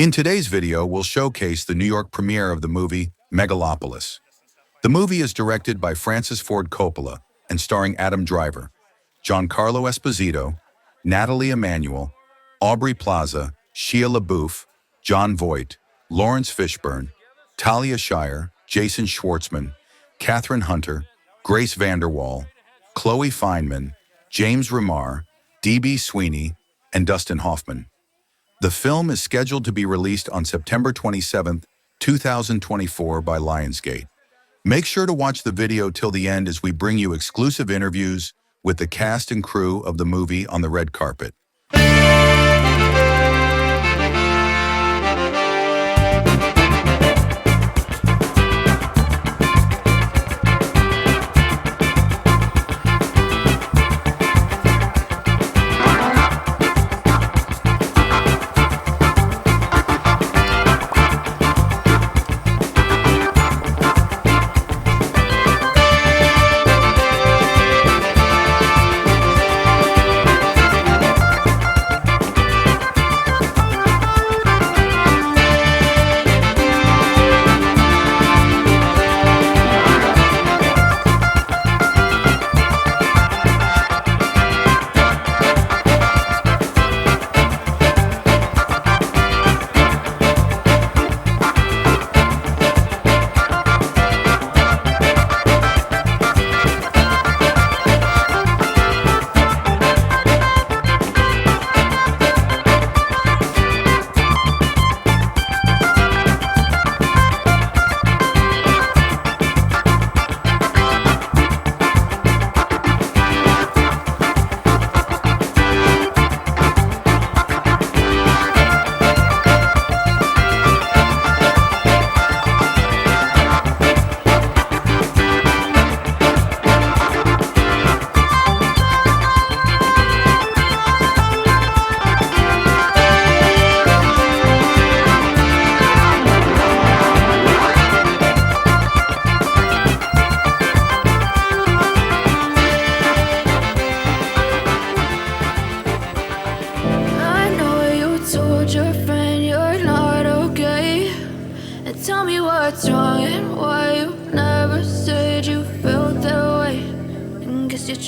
In today's video, we'll showcase the New York premiere of the movie Megalopolis. The movie is directed by Francis Ford Coppola and starring Adam Driver, Giancarlo Esposito, Nathalie Emmanuel, Aubrey Plaza, Shia LaBeouf, Jon Voight, Laurence Fishburne, Talia Shire, Jason Schwartzman, Kathryn Hunter, Grace VanderWaal, Chloe Fineman, James Remar, D.B. Sweeney, and Dustin Hoffman. The film is scheduled to be released on September 27, 2024 by Lionsgate. Make sure to watch the video till the end as we bring you exclusive interviews with the cast and crew of the movie on the red carpet.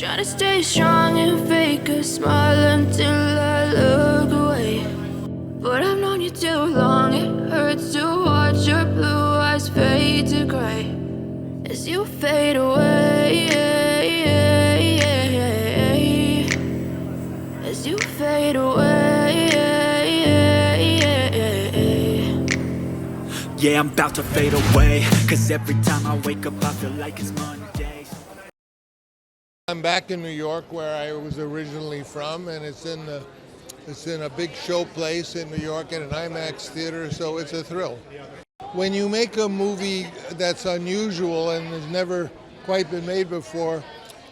Try to stay strong and fake a smile until I look away. But I've known you too long, it hurts to watch your blue eyes fade to gray as you fade away, as you fade away. Yeah, I'm about to fade away, 'cause every time I wake up I feel like it's Monday. I'm back in New York, where I was originally from, and it's in a big show place in New York at an IMAX theater, so it's a thrill. When you make a movie that's unusual and has never quite been made before,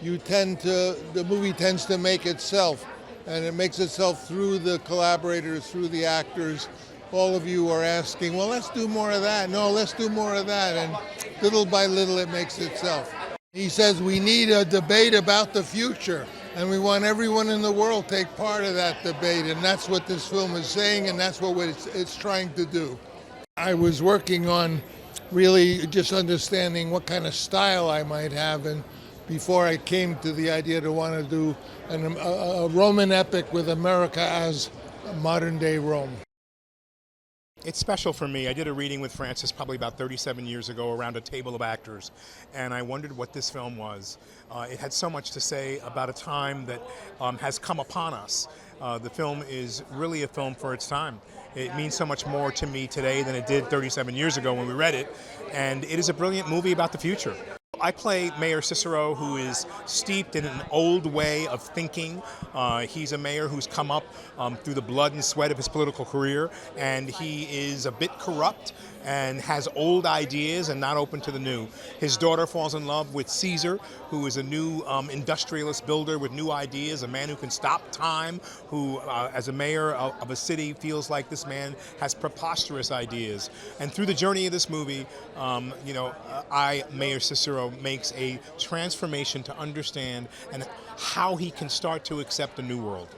the movie tends to make itself, and it makes itself through the collaborators, through the actors. All of you are asking, well, let's do more of that. No, let's do more of that, and little by little it makes itself. He says we need a debate about the future, and we want everyone in the world to take part of that debate, and that's what this film is saying, and that's what it's trying to do. I was working on really just understanding what kind of style I might have, and before I came to the idea to want to do a Roman epic with America as modern-day Rome. It's special for me. I did a reading with Francis probably about 37 years ago around a table of actors, and I wondered what this film was. It had so much to say about a time that has come upon us. The film is really a film for its time. It means so much more to me today than it did 37 years ago when we read it, and it is a brilliant movie about the future. I play Mayor Cicero, who is steeped in an old way of thinking. He's a mayor who's come up through the blood and sweat of his political career, and he is a bit corrupt and has old ideas and not open to the new. His daughter falls in love with Cesar, who is a new industrialist builder with new ideas, a man who can stop time, who, as a mayor of a city, feels like this man has preposterous ideas. And through the journey of this movie, Mayor Cicero makes a transformation to understand and how he can start to accept a new world.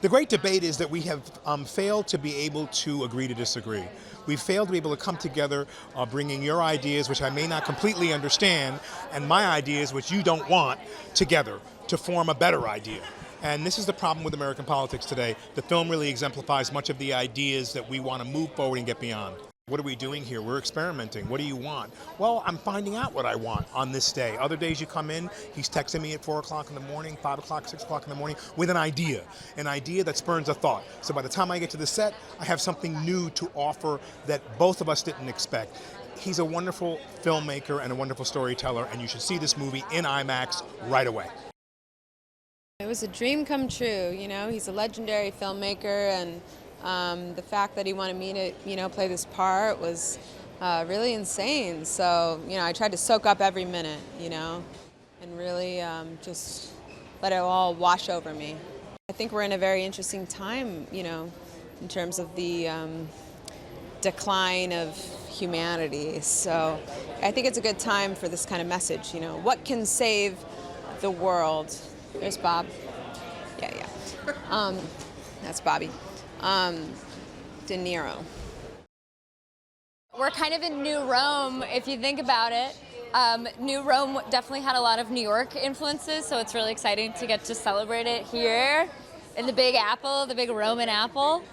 The great debate is that we have failed to be able to agree to disagree. We've failed to be able to come together, bringing your ideas, which I may not completely understand, and my ideas, which you don't want, together to form a better idea. And this is the problem with American politics today. The film really exemplifies much of the ideas that we want to move forward and get beyond. What are we doing here? We're experimenting. What do you want? Well, I'm finding out what I want on this day. Other days you come in, he's texting me at 4 o'clock in the morning, 5 o'clock, 6 o'clock in the morning with an idea that spurns a thought. So by the time I get to the set, I have something new to offer that both of us didn't expect. He's a wonderful filmmaker and a wonderful storyteller, and you should see this movie in IMAX right away. It was a dream come true, you know. He's a legendary filmmaker, and the fact that he wanted me to, play this part was really insane. So, I tried to soak up every minute, and really just let it all wash over me. I think we're in a very interesting time, in terms of the decline of humanity. So I think it's a good time for this kind of message, what can save the world? There's Bob. Yeah. That's Bobby. De Niro. We're kind of in New Rome, if you think about it. New Rome definitely had a lot of New York influences, so it's really exciting to get to celebrate it here in the Big Apple, the Big Roman Apple.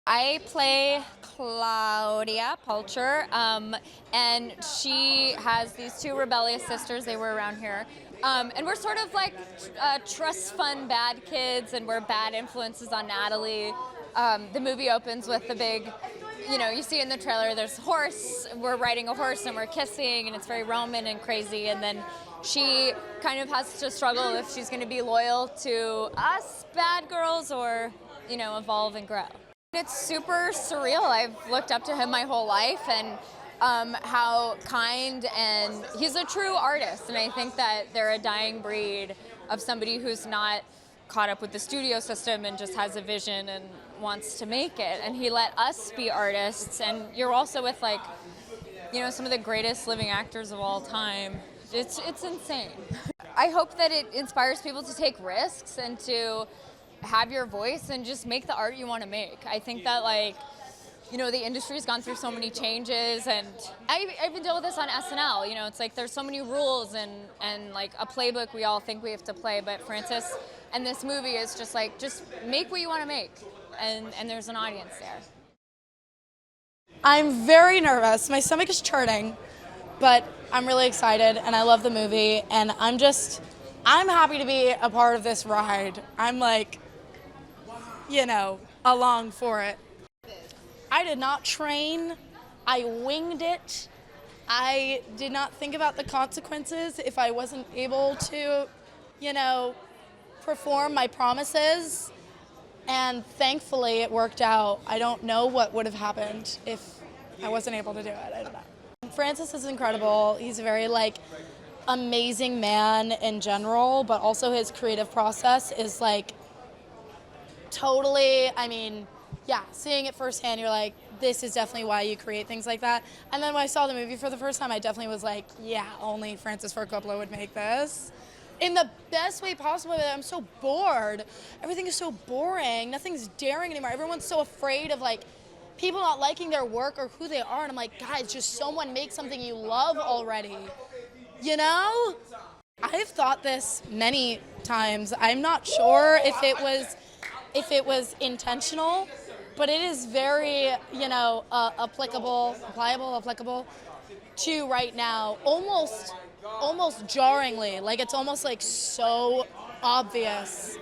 I play Claudia Pulcher, and she has these two rebellious sisters. They were around here. And we're sort of like trust fund bad kids, and we're bad influences on Nathalie. The movie opens with the big, you see in the trailer, there's a horse, we're riding a horse and we're kissing, and it's very Roman and crazy, and then she kind of has to struggle if she's going to be loyal to us bad girls or, evolve and grow. It's super surreal. I've looked up to him my whole life, and how kind, and he's a true artist, and I think that they're a dying breed of somebody who's not caught up with the studio system and just has a vision and wants to make it, and he let us be artists, and you're also with some of the greatest living actors of all time. It's insane. I hope that it inspires people to take risks and to have your voice and just make the art you want to make. I think that the industry's gone through so many changes, and I even deal with this on SNL. It's like there's so many rules and like a playbook we all think we have to play, but Francis and this movie is just make what you want to make, and there's an audience there. I'm very nervous. My stomach is churning, but I'm really excited, and I love the movie, and I'm happy to be a part of this ride. I'm along for it. I did not train. I winged it. I did not think about the consequences if I wasn't able to, perform my promises. And thankfully it worked out. I don't know what would have happened if I wasn't able to do it. I don't know. Francis is incredible. He's a very amazing man in general, but also his creative process is totally, seeing it firsthand, you're like, this is definitely why you create things like that. And then when I saw the movie for the first time, I definitely was like, yeah, only Francis Ford Coppola would make this. In the best way possible. I'm so bored. Everything is so boring. Nothing's daring anymore. Everyone's so afraid of people not liking their work or who they are. And I'm like, guys, just someone make something you love already. I've thought this many times. I'm not sure if it was intentional, but it is very, applicable to right now, almost jarringly. It's almost so obvious.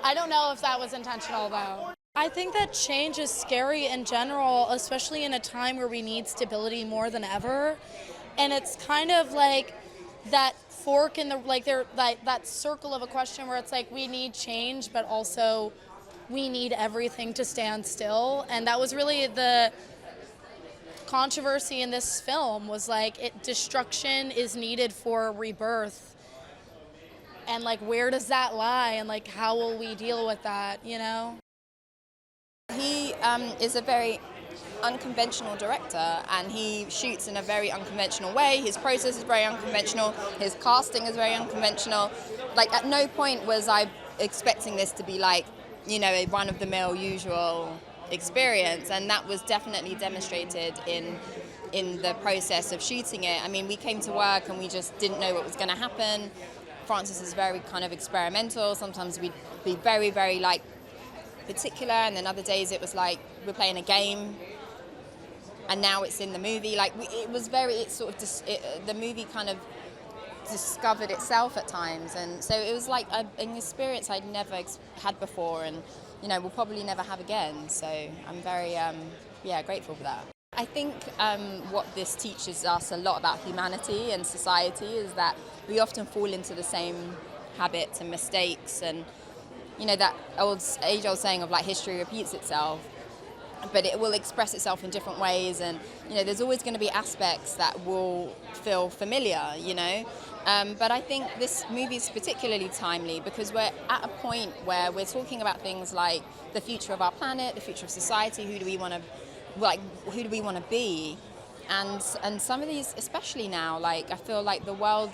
I don't know if that was intentional though. I think that change is scary in general, especially in a time where we need stability more than ever. And it's kind of like that fork in the, that circle of a question where it's we need change, but also we need everything to stand still. And that was really the controversy in this film, was destruction is needed for rebirth. And where does that lie? And how will we deal with that, He is a very unconventional director, and he shoots in a very unconventional way. His process is very unconventional. His casting is very unconventional. At no point was I expecting this to be you know, a run-of-the-mill usual experience, and that was definitely demonstrated in the process of shooting it. I mean, we came to work and we just didn't know what was going to happen. Francis is very kind of experimental. Sometimes we'd be very, very like particular, and then other days it was like we're playing a game, and now it's in the movie. Like the movie kind of discovered itself at times, and so it was like an experience I'd never had before, and you know, we'll probably never have again. So I'm very grateful for that. I think what this teaches us a lot about humanity and society is that we often fall into the same habits and mistakes, and you know, that age-old saying of like history repeats itself, but it will express itself in different ways, and you know, there's always going to be aspects that will feel familiar, you know. But I think this movie is particularly timely because we're at a point where we're talking about things like the future of our planet, the future of society, who do we want to be, and some of these, especially now, like I feel like the world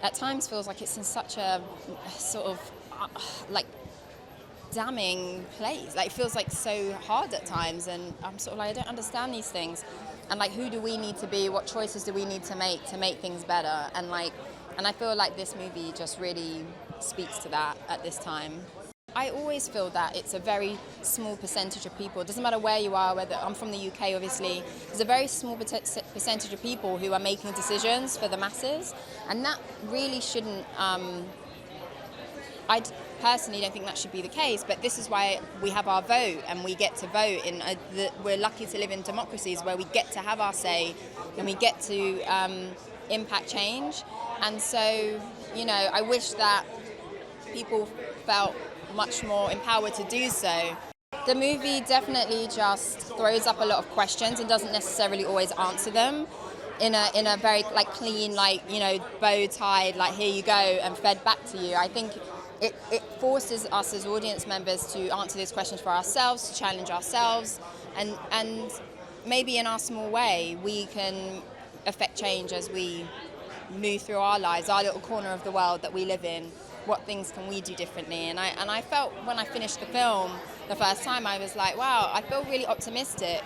at times feels like it's in such a sort of like damning place. Like it feels like so hard at times, and I'm sort of like, I don't understand these things, and like who do we need to be? What choices do we need to make things better? And I feel like this movie just really speaks to that at this time. I always feel that it's a very small percentage of people. It doesn't matter where you are, whether I'm from the UK, obviously. There's a very small percentage of people who are making decisions for the masses, and that really shouldn't. I personally don't think that should be the case, but this is why we have our vote, and we get to vote. We're lucky to live in democracies where we get to have our say, and we get to impact change. And so, you know, I wish that people felt much more empowered to do so. The movie definitely just throws up a lot of questions and doesn't necessarily always answer them in a very like clean, like, you know, bow tied, like here you go and fed back to you. I think it forces us as audience members to answer these questions for ourselves, to challenge ourselves, and maybe in our small way we can affect change as we move through our lives, our little corner of the world that we live in. What things can we do differently? And I felt when I finished the film the first time, I was like, wow, I feel really optimistic,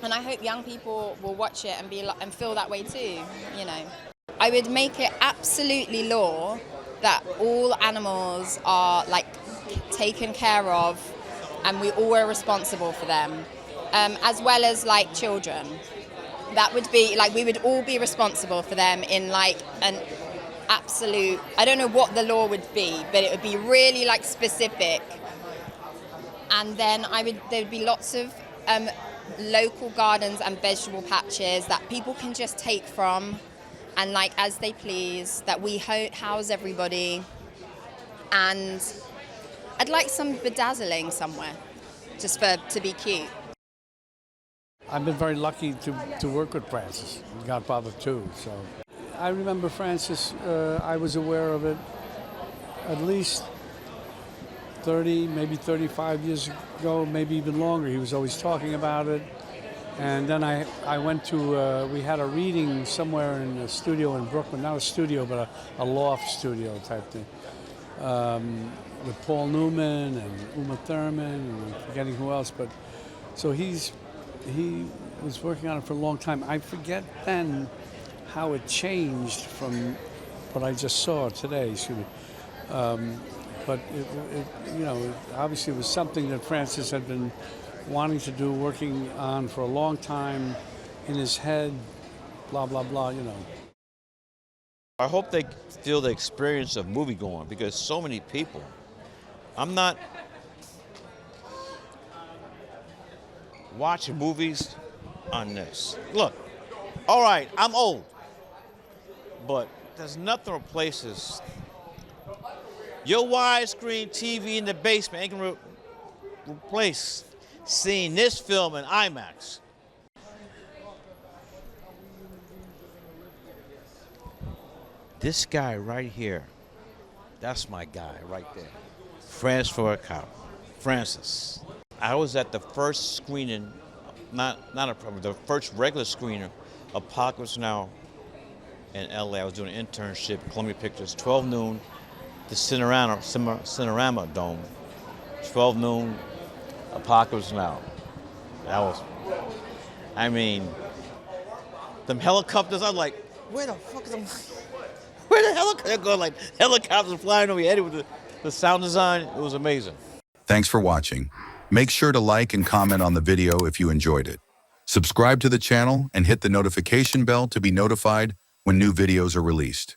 and I hope young people will watch it and feel that way too. You know, I would make it absolutely law that all animals are like taken care of, and we all are responsible for them, as well as like children. That would be like, we would all be responsible for them in like an absolute, I don't know what the law would be, but it would be really like specific. And then there would be lots of local gardens and vegetable patches that people can just take from and like as they please, that we house everybody. And I'd like some bedazzling somewhere, just to be cute. I've been very lucky to work with Francis, Godfather too. So I remember Francis, I was aware of it at least 30, maybe 35 years ago, maybe even longer. He was always talking about it. And then I went to, we had a reading somewhere in a studio in Brooklyn, not a studio, but a loft studio type thing, with Paul Newman and Uma Thurman, and I'm forgetting who else. But so he was working on it for a long time. I forget then how it changed from what I just saw today, excuse me. But it you know, obviously it was something that Francis had been wanting to do, working on for a long time in his head, blah, blah, blah, you know. I hope they feel the experience of movie going, because so many people, I'm not watching movies on this. Look, all right, I'm old, but there's nothing replaces your widescreen TV in the basement ain't gonna replace seeing this film in IMAX. This guy right here, that's my guy right there. Francis. I was at the first screening, the first regular screening of Apocalypse Now in LA. I was doing an internship at Columbia Pictures, 12 noon, the Cinerama Dome. 12 noon, Apocalypse Now. That was, I mean, them helicopters, I'm like, where the fuck is them? Where the helicopters? They're going like helicopters flying over your head with the sound design. It was amazing. Thanks for watching. Make sure to like and comment on the video if you enjoyed it. Subscribe to the channel and hit the notification bell to be notified when new videos are released.